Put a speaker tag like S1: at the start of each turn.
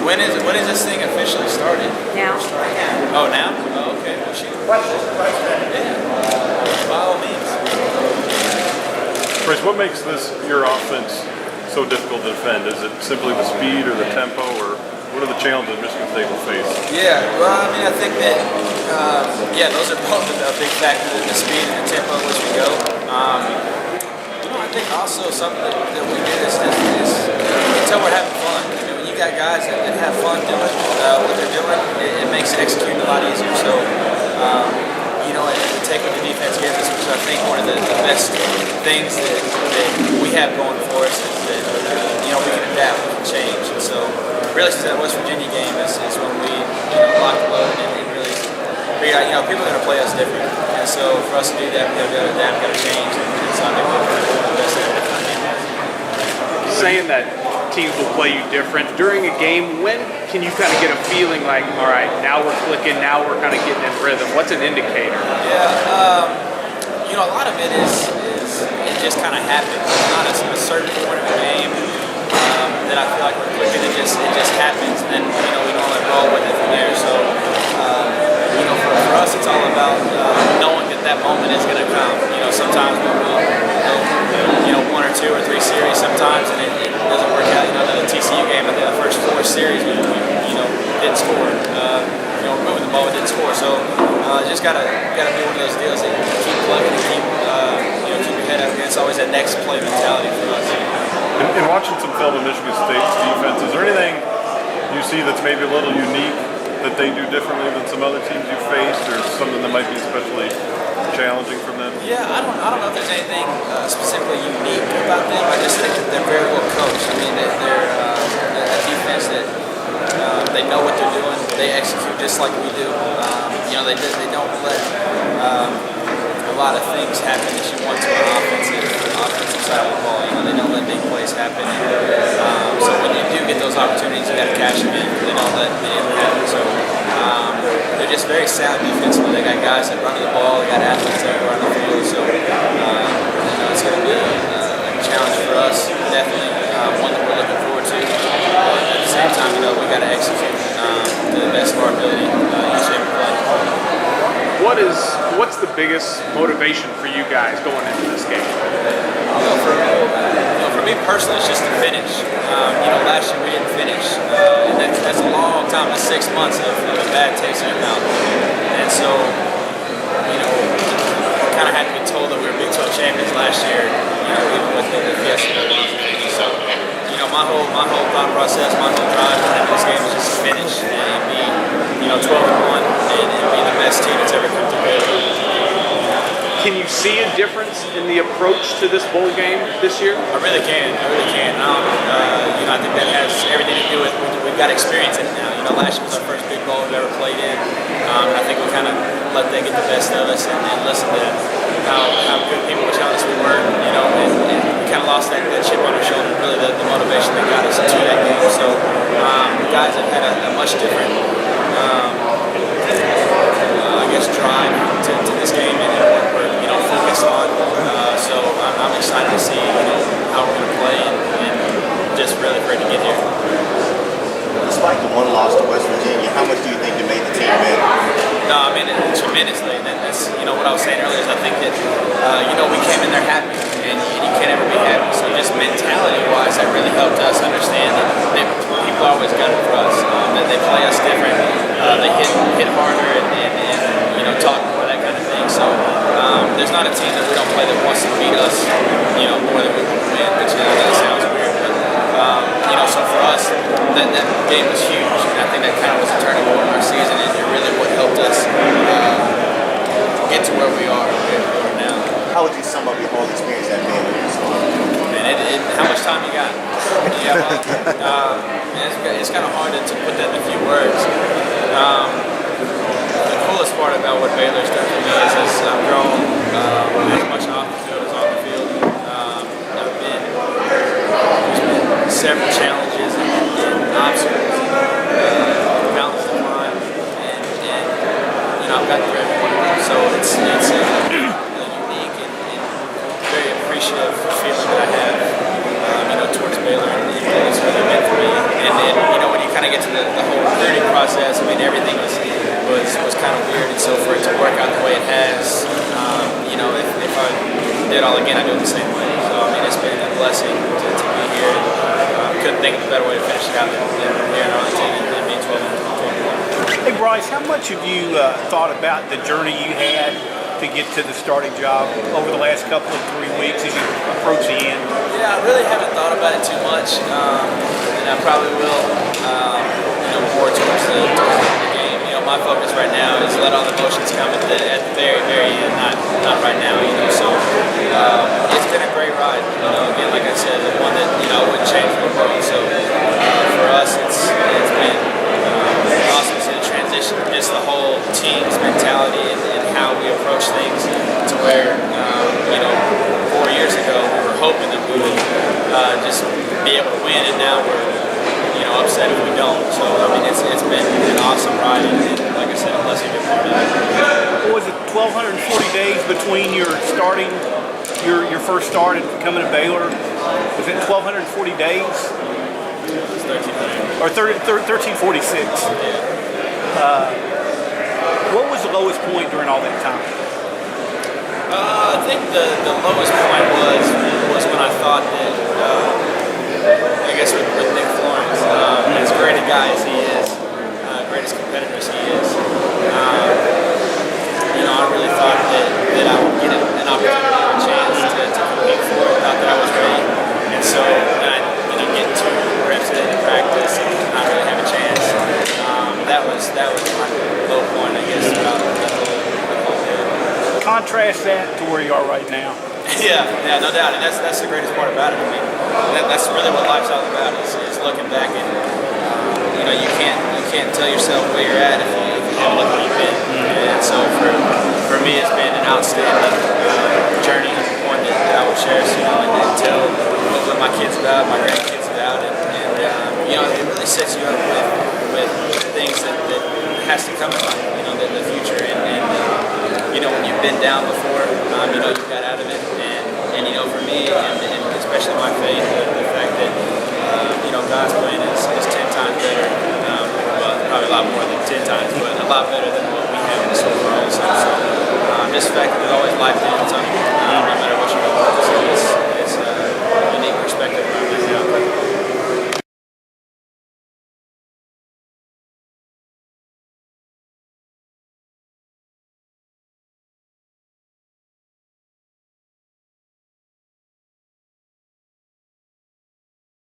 S1: When is this thing officially started?
S2: Now.
S1: Oh, now? Oh, okay. Well, shoot. Yeah. By all means.
S3: Bryce, what makes your offense so difficult to defend? Is it simply the speed or the tempo, or what are the challenges Michigan State will face?
S1: Yeah, well, I mean, I think that, those are both a big factor, the speed and the tempo in which we go. I think also something that we do is until we're having fun. I mean, when you got guys that have fun doing what they're doing, it makes executing a lot easier. So, and take what the defense gives us, which I think one of the best things that we have going for us is that, we can adapt, we can change. And so, really, since that West Virginia game is when we lock the load and really figure out, people are going to play us different. And so, for us to do that, we got to adapt, we got to change. And so I think we're the best at it.
S4: Saying that teams will play you different during a game, when can you kind of get a feeling like, all right, now we're clicking, now we're kind of getting in rhythm? What's an indicator?
S1: Yeah, a lot of it is it just kind of happens. It's not a certain point of the game that I feel like we're clicking. It just happens, and then we normally roll with it from there. So for us, it's all about knowing that moment is going to come. Sometimes we'll go, 1 or 2 or 3 series sometimes, and it doesn't work out. The TCU game, I think the first 4 series, we didn't score. We're moving the ball, we didn't score. So just gotta be one of those deals that you keep plugging and keep your head up. It's always that next play mentality for us.
S3: In watching some film of Michigan State's defense, is there anything you see that's maybe a little unique that they do differently than some other teams you faced, or something that might be especially challenging from them?
S1: Yeah, I don't know if there's anything specifically unique about them. I just think that they're very well coached. I mean, they're a defense that they know what they're doing. They execute just like we do. They don't let a lot of things happen that you want to an offensive side of the ball. They don't let big plays happen. So when you do get those opportunities, you got to cash them in. They don't let any of it happen. So they're just very sound defensively. They got guys that run to the ball. They got athletes that run the field. So it's going to be a challenge for us. Definitely one that we're looking forward to. At the same time, we got to execute to the best of our ability each and every play.
S4: What's the biggest motivation for you guys going into this game?
S1: For me personally, it's just to finish. Last year we didn't finish, and that's a long time. That's 6 months of a bad taste in your mouth. And so, kind of had to be told that we were Big 12 champions last year, even with the Fiesta. So, my whole thought process, my whole drive going into this game is just to finish and be, 12-1 and be the best team that's ever come through Baylor.
S4: Can you see a difference in the approach to this bowl game this year?
S1: I really can. I think that has everything to do with we've got experience in it now. Last year was our first big bowl we've ever played in. And I think we kind of let them get the best of us and listen to how good people were telling us we were. And we kind of lost that chip on our shoulder. Really, the motivation that got us to that game. So guys have had a much different, drive to this game and what we're focused on. So I'm excited to see how we're going to play and just really ready to get here.
S5: Despite the one loss to West Virginia, how much do you think it made the team better?
S1: No, I mean tremendously. And that's what I was saying earlier is I think that we came in there happy and you can't ever be happy. So just mentality-wise, that really helped us understand that people always got it for us. That they play us different. They hit harder and talk more, that kind of thing. So there's not a team that we don't play that wants to beat us, more than we want to win, which that sounds weird. But, so for us, that game was huge. And I think that kind of was a turning point in our season and really what helped us get to where we are now.
S5: How would you sum up your whole experience at Baylor?
S1: Man, how much time you got? It's kind of hard to put that in a few words. The coolest part about what Baylor's done for me is I've grown as much off the field as on the field. There's been several challenges and obstacles, mountains to climb, and I've gotten through every one of them. So it's a unique and very appreciative feeling that I have, towards Baylor and what it's really meant for me. And then, when you kind of get to the whole recruiting process, I mean, everything was kind of weird, and so for it to work out the way it has, you know, if I did all again, I'd do it the same way. So I mean, it's been a blessing to be here. Couldn't think of a better way to finish it out than here in Arlington and being 12-1.
S2: Hey Bryce, how much have you thought about the journey you had to get to the starting job over the last couple of 3 weeks as you approach the end?
S1: Yeah, I really haven't thought about it too much, and I probably will, you know, more towards the game. You know, my focus right now is let all the emotions come at the very, very end, not right now. You know, so it's been a great ride. You know, again, like I said, the one that you know I wouldn't change for the world. So for us, it's been awesome to see the transition, just the whole team's mentality and how we approach things to where, you know, 4 years ago we were hoping that we would just be able to win, and now we're, you know, upset if we don't. So, I mean, it's been an awesome ride, and like I said, a blessing to be part of that.
S2: What was it, 1,240 days between your starting, your first start and coming to Baylor? Was it 1,240 days?
S1: It was 1300.
S2: Or 1346?
S1: Yeah.
S2: What was the lowest point during all that time?
S1: I think the lowest point was when I thought that, I guess with Nick Florence, as great a guy as he is, greatest competitor as he is, you know, I really thought that I would get an opportunity or a chance to compete for it. Thought that I was ready, and so then I, you know, get 2 reps in practice and not really have a chance. That was my low point, I guess, about the whole deal.
S2: Contrast that to where you are right now.
S1: Yeah, no doubt, and that's the greatest part about it. I mean, that's really what life's all about is looking back, and you know, you can't tell yourself where you're at if you haven't looked where you've been. And so for me, it's been an outstanding